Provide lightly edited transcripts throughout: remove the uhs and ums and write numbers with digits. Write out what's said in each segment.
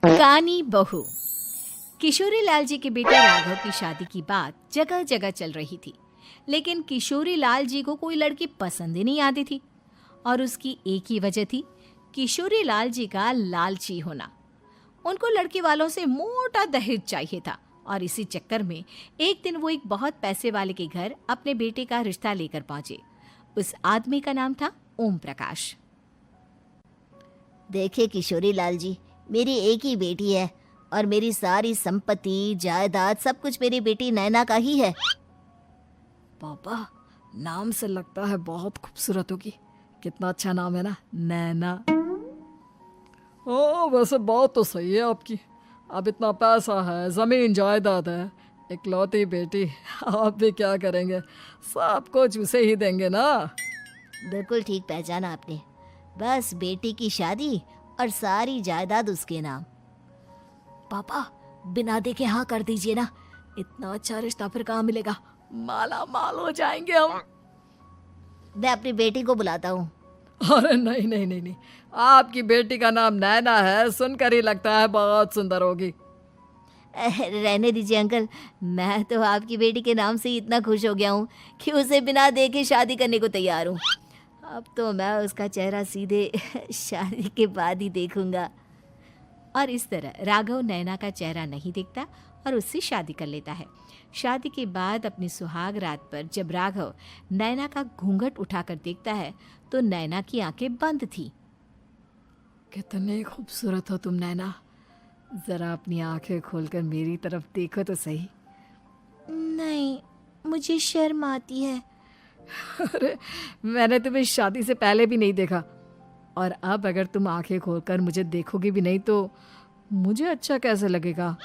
कानी बहू। किशोरी लाल जी के बेटे राघव की शादी की बात जगह जगह चल रही थी, लेकिन किशोरी लाल जी को कोई लड़की पसंद ही नहीं आती थी। और उसकी एक ही वजह थी, किशोरी लाल जी का लालची होना। उनको लड़की वालों से मोटा दहेज चाहिए था और इसी चक्कर में एक दिन वो एक बहुत पैसे वाले के घर अपने बेटे का रिश्ता लेकर पहुंचे। उस आदमी का नाम था ओम प्रकाश। देखिए किशोरी लाल जी, मेरी एक ही बेटी है और मेरी सारी संपत्ति जायदाद सब कुछ मेरी बेटी नैना का ही है। पापा, नाम से लगता है बहुत खूबसूरत होगी। कितना अच्छा नाम है ना, नैना। ओ, वैसे बात तो सही है आपकी। अब इतना पैसा है, जमीन जायदाद है, इकलौती बेटी, आप भी क्या करेंगे? सब कुछ उसे ही देंगे ना। बिल्कुल ठीक पहचाना आपने। बस बेटी की शादी और सारी जायदाद उसके नाम। पापा, बिना देखे हाँ कर दीजिए ना। इतना अच्छा रिश्ता फिर कहाँ मिलेगा? माला माल हो जाएंगे हम। मैं अपनी बेटी को बुलाता हूँ। अरे नहीं नहीं नहीं नहीं, आपकी बेटी का नाम नैना है, सुनकर ही लगता है बहुत सुंदर होगी। रहने दीजिए अंकल, मैं तो आपकी बेटी के नाम से ही इतना खुश हो गया हूँ कि उसे बिना देखे शादी करने को तैयार हूँ। अब तो मैं उसका चेहरा सीधे शादी के बाद ही देखूंगा। और इस तरह राघव नैना का चेहरा नहीं देखता और उससे शादी कर लेता है। शादी के बाद अपनी सुहाग रात पर जब राघव नैना का घूंघट उठाकर देखता है तो नैना की आंखें बंद थी। कितनी खूबसूरत हो तुम नैना, जरा अपनी आंखें खोलकर मेरी तरफ देखो तो सही। नहीं, मुझे शर्म आती है। अरे, मैंने तुम्हें शादी से पहले भी नहीं देखा, और अब अगर तुम आंखें खोलकर मुझे देखोगी भी नहीं तो मुझे अच्छा कैसे लगेगा?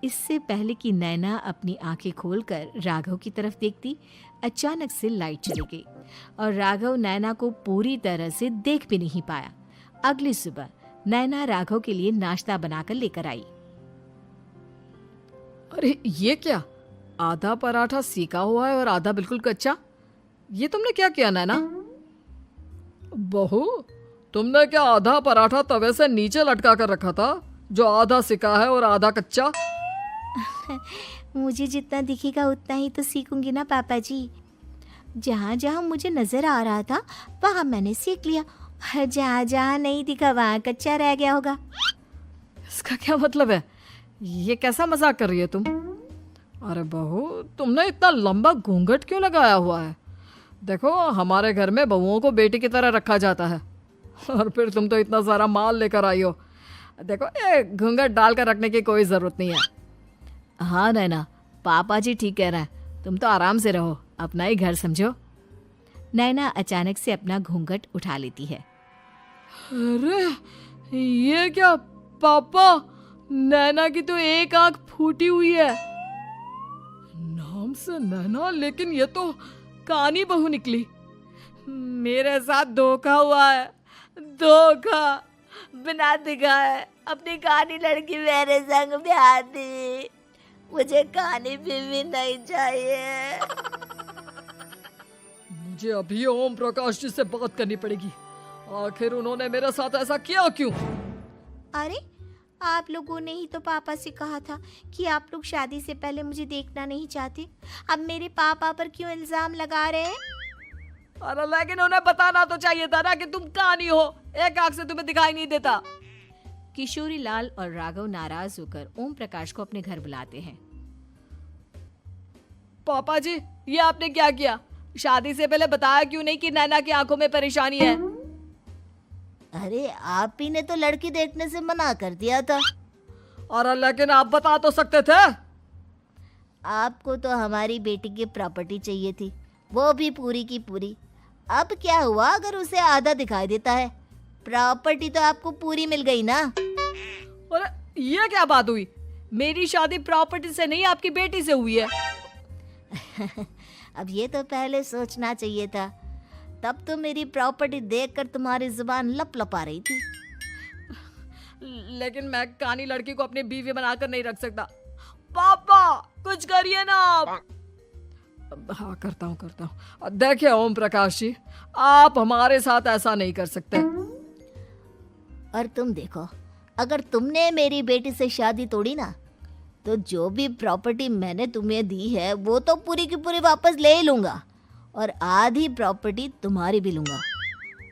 इससे पहले कि नैना अपनी आंखें खोलकर राघव की तरफ देखती, अचानक से लाइट चली गई और राघव नैना को पूरी तरह से देख भी नहीं पाया। अगली सुबह नैना राघव के लिए नाश्ता बनाकर लेकर आई। अरे ये क्या, आधा पराठा सीका हुआ है और आधा बिल्कुल कच्चा। ये तुमने क्या किया नैना? बहू, तुमने क्या आधा पराठा तवे से नीचे लटका कर रखा था, जो आधा सिका है और आधा कच्चा? मुझे जितना दिखेगा उतना ही तो सीखूंगी ना पापा जी। जहाँ जहाँ मुझे नजर आ रहा था वहाँ मैंने सीख लिया, जहाँ जहाँ नहीं दिखा वहाँ कच्चा रह गया होगा। इसका क्या मतलब है? ये कैसा मजाक कर रही है तुम? अरे बहू, तुमने इतना लंबा घूंघट क्यों लगाया हुआ है? देखो, हमारे घर में बहुओं को बेटी की तरह रखा जाता है, और फिर तुम तो इतना सारा माल लेकर आई हो। देखो, ये घूंघट डालकर रखने की कोई ज़रूरत नहीं है। हाँ नैना, पापा जी ठीक कह रहे हैं, तुम तो आराम से रहो, अपना ही घर समझो। नैना अचानक से अपना घूंघट उठा लेती है। अरे ये क्या पापा, नैना की तो एक आंख फूटी हुई है। नाम से नैना, लेकिन ये तो कानी बहू निकली। मेरे साथ धोखा हुआ है, धोखा। बिना दिखाए अपनी कानी लड़की मेरे संग ब्याह दी। मुझे कानी बीवी नहीं चाहिए। मुझे अभी ओम प्रकाश जी से बात करनी पड़ेगी। आखिर उन्होंने मेरे साथ ऐसा किया क्यों? अरे, आप लोगों ने ही तो पापा से कहा था कि आप लोग शादी से पहले मुझे देखना नहीं चाहते। अब मेरे पापा पर क्यों इल्जाम लगा रहे हैं? अरे लेकिन उन्हें बताना तो चाहिए था ना कि तुम कानी हो, एक आंख से तुम्हें दिखाई नहीं देता। किशोरी लाल और राघव नाराज होकर ओम प्रकाश को अपने घर बुलाते हैं। पापा जी, ये आपने क्या किया? शादी से पहले बताया क्यों नहीं कि नैना की आंखों में परेशानी है? अरे, आप ही ने तो लड़की देखने से मना कर दिया था। और लेकिन आप बता तो सकते थे। आपको तो हमारी बेटी की प्रॉपर्टी चाहिए थी, वो भी पूरी की पूरी। अब क्या हुआ अगर उसे आधा दिखाई देता है? प्रॉपर्टी तो आपको पूरी मिल गई ना। अरे ये क्या बात हुई? मेरी शादी प्रॉपर्टी से नहीं, आपकी बेटी से हुई है। अब ये तो पहले सोचना चाहिए था, तब तो मेरी प्रॉपर्टी देखकर तुम्हारी जुबान लप लपा रही थी। लेकिन मैं कानी लड़की को अपनी बीवी बनाकर नहीं रख सकता। पापा, कुछ करिए ना आप। हाँ, करता हूँ। देखिए ओम प्रकाश जी, आप हमारे साथ ऐसा नहीं कर सकते। और तुम देखो, अगर तुमने मेरी बेटी से शादी तोड़ी ना, तो जो भी प्रॉपर्टी मैंने तुम्हें दी है वो तो पूरी की पूरी वापस ले ही लूँगा, और आधी प्रॉपर्टी तुम्हारी भी लूँगा।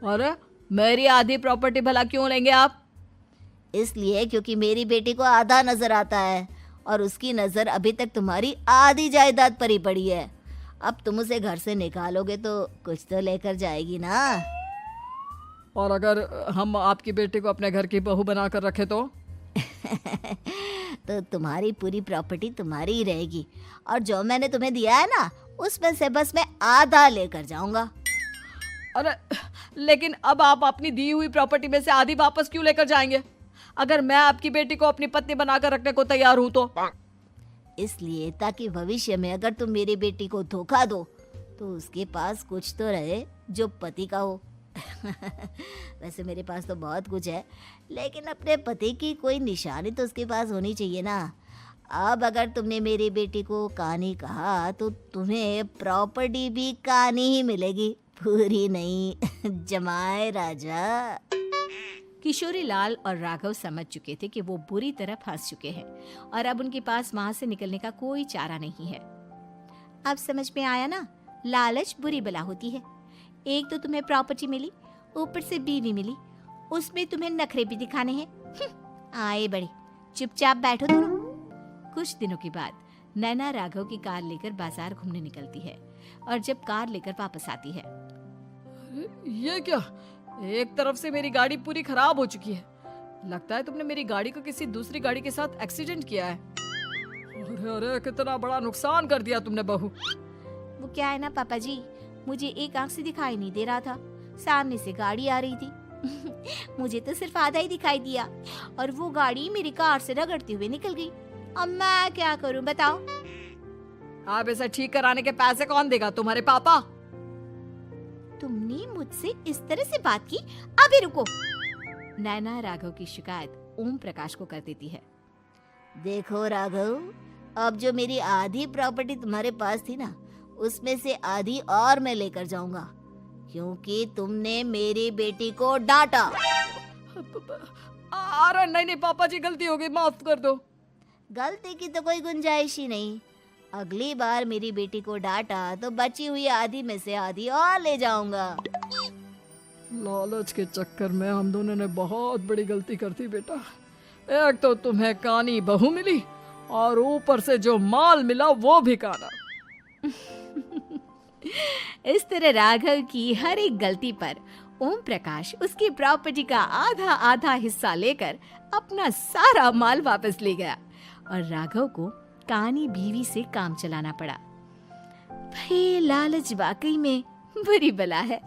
अरे मेरी आधी प्रॉपर्टी भला क्यों लेंगे आप? इसलिए क्योंकि मेरी बेटी को आधा नजर आता है और उसकी नज़र अभी तक तुम्हारी आधी जायदाद पर ही पड़ी है। अब तुम उसे घर से निकालोगे तो कुछ तो लेकर जाएगी ना। और अगर हम आपकी बेटी को अपने घर की बहू बना कर रखे तो? तो तुम्हारी पूरी प्रॉपर्टी तुम्हारी ही रहेगी, और जो मैंने तुम्हें दिया है ना, उसमें से बस मैं आधा लेकर जाऊंगा। अरे लेकिन अब आप अपनी दी हुई प्रॉपर्टी में से आधी वापस क्यों लेकर जाएंगे? अगर मैं आपकी बेटी को अपनी पत्नी बनाकर रखने को तैयार हूं तो? इसलिए ताकि भविष्य में अगर तुम मेरी बेटी को धोखा दो तो उसके पास कुछ तो रहे जो पति का हो। वैसे मेरे पास तो बहुत कुछ है, लेकिन अपने पति की कोई निशानी तो उसके पास होनी चाहिए ना। अब अगर तुमने मेरी बेटी को कानी कहा तो तुम्हें प्रॉपर्टी भी कानी ही मिलेगी, पूरी नहीं। जमाए राजा। किशोरी लाल और राघव समझ चुके थे कि वो बुरी तरह फंस चुके हैं और अब उनके पास वहां से निकलने का कोई चारा नहीं है। अब समझ में आया ना, लालच बुरी बला होती है। एक तो तुम्हें प्रॉपर्टी मिली, ऊपर से बीवी मिली, उसमें तुम्हें नखरे भी दिखाने हैं। आए बड़े, चुपचाप बैठो दोनों। कुछ दिनों के बाद नैना राघव की कार लेकर बाजार घूमने निकलती है और जब कार लेकर वापस आती है, ये क्या? एक तरफ से मेरी गाड़ी पूरी खराब हो चुकी है। लगता है तुमने मेरी गाड़ी को किसी दूसरी गाड़ी के साथ एक्सीडेंट किया है। अरे अरे कितना बड़ा नुकसान कर दिया तुमने बहू। वो क्या है ना पापा जी, मुझे एक आंख से दिखाई नहीं दे रहा था, सामने से गाड़ी आ रही थी। मुझे तो सिर्फ आधा ही दिखाई दिया और वो गाड़ी मेरी कार से रगड़ते हुए निकल गई। अब मैं क्या करूं बताओ? आप इसे ठीक कराने के पैसे कौन देगा? तुम्हारे पापा? तुमने मुझसे इस तरह से बात की? अभी रुको। नैना राघव की शिकायत ओम प्रकाश को कर देती है। देखो राघव, अब जो मेरी आधी प्रॉपर्टी तुम्हारे पास थी ना, उसमें से आधी और मैं लेकर जाऊंगा, क्योंकि तुमने मेरी बेटी को डांटा। अरे नहीं नहीं पापा जी, गलती हो गई, माफ कर दो। गलती की तो कोई गुंजाइश ही नहीं। अगली बार मेरी बेटी को डांटा तो बची हुई आधी में से आधी और ले जाऊंगा। लालच के चक्कर में हम दोनों ने बहुत बड़ी गलती कर दी बेटा। एक तो तुम्हें कानी बहू मिली और ऊपर से जो माल मिला वो भी काना। इस तरह राघव की हर एक गलती पर ओम प्रकाश उसकी प्रॉपर्टी का आधा आधा हिस्सा लेकर अपना सारा माल वापस ले गया और राघव को कानी बीवी से काम चलाना पड़ा। भाई लालच वाकई में बुरी बला है।